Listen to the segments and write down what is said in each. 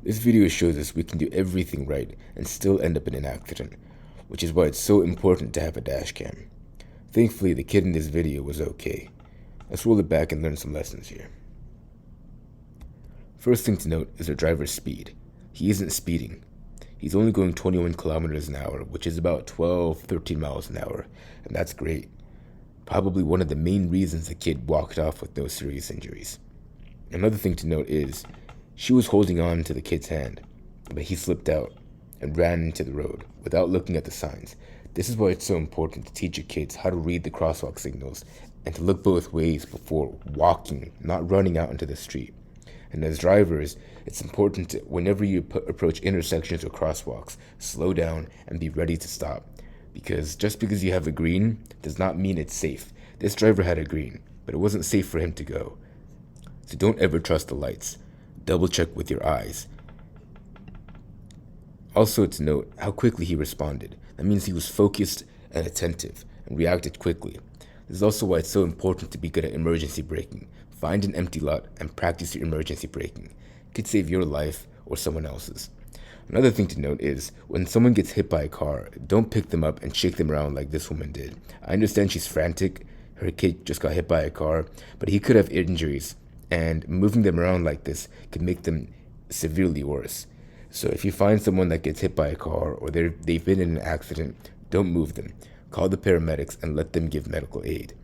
This video shows us we can do everything right and still end up in an accident, which is why it's so important to have a dash cam. Thankfully, the kid in this video was okay. Let's roll it back and learn some lessons here. First thing to note is the driver's speed. He isn't speeding. He's only going 21 kilometers an hour, which is about 13 miles an hour, and that's great. Probably one of the main reasons the kid walked off with no serious injuries. Another thing to note is, she was holding on to the kid's hand, but he slipped out and ran into the road without looking at the signs. This is why it's so important to teach your kids how to read the crosswalk signals and to look both ways before walking, not running out into the street. And as drivers, it's important to, whenever you approach intersections or crosswalks, slow down and be ready to stop. Because just because you have a green does not mean it's safe. This driver had a green, but it wasn't safe for him to go. So don't ever trust the lights. Double check with your eyes. Also to note how quickly he responded. That means he was focused and attentive and reacted quickly. This is also why it's so important to be good at emergency braking. Find an empty lot and practice your emergency braking. It could save your life or someone else's. Another thing to note is, when someone gets hit by a car, don't pick them up and shake them around like this woman did. I understand she's frantic, her kid just got hit by a car, but he could have injuries, and moving them around like this could make them severely worse. So if you find someone that gets hit by a car or they've been in an accident, don't move them. Call the paramedics and let them give medical aid.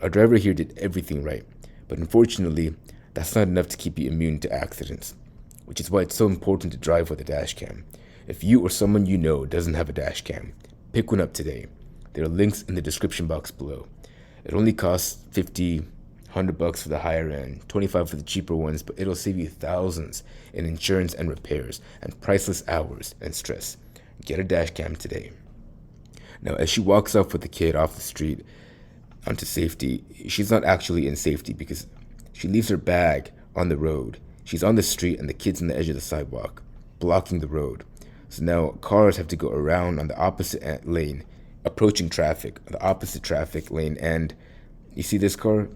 Our driver here did everything right, but unfortunately, that's not enough to keep you immune to accidents, which is why it's so important to drive with a dash cam. If you or someone you know doesn't have a dash cam, pick one up today. There are links in the description box below. It only costs $50, $100 for the higher end, $25 for the cheaper ones, but it'll save you thousands in insurance and repairs and priceless hours and stress. Get a dash cam today. Now, as she walks off with the kid off the street onto safety, she's not actually in safety because she leaves her bag on the road. She's on the street and the kid's on the edge of the sidewalk, blocking the road. So now cars have to go around on the opposite lane, approaching traffic, the opposite traffic lane, and you see this car?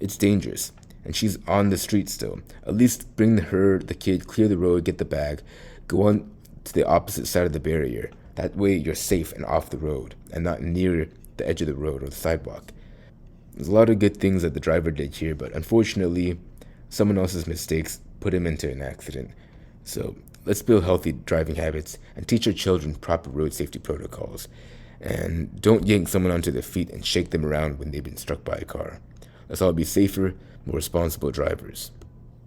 It's dangerous, and she's on the street still. At least bring the kid, clear the road, get the bag, go on to the opposite side of the barrier. That way you're safe and off the road and not near the edge of the road or the sidewalk. There's a lot of good things that the driver did here, but unfortunately, someone else's mistakes put him into an accident. So let's build healthy driving habits and teach our children proper road safety protocols. And don't yank someone onto their feet and shake them around when they've been struck by a car. Let's all be safer, more responsible drivers.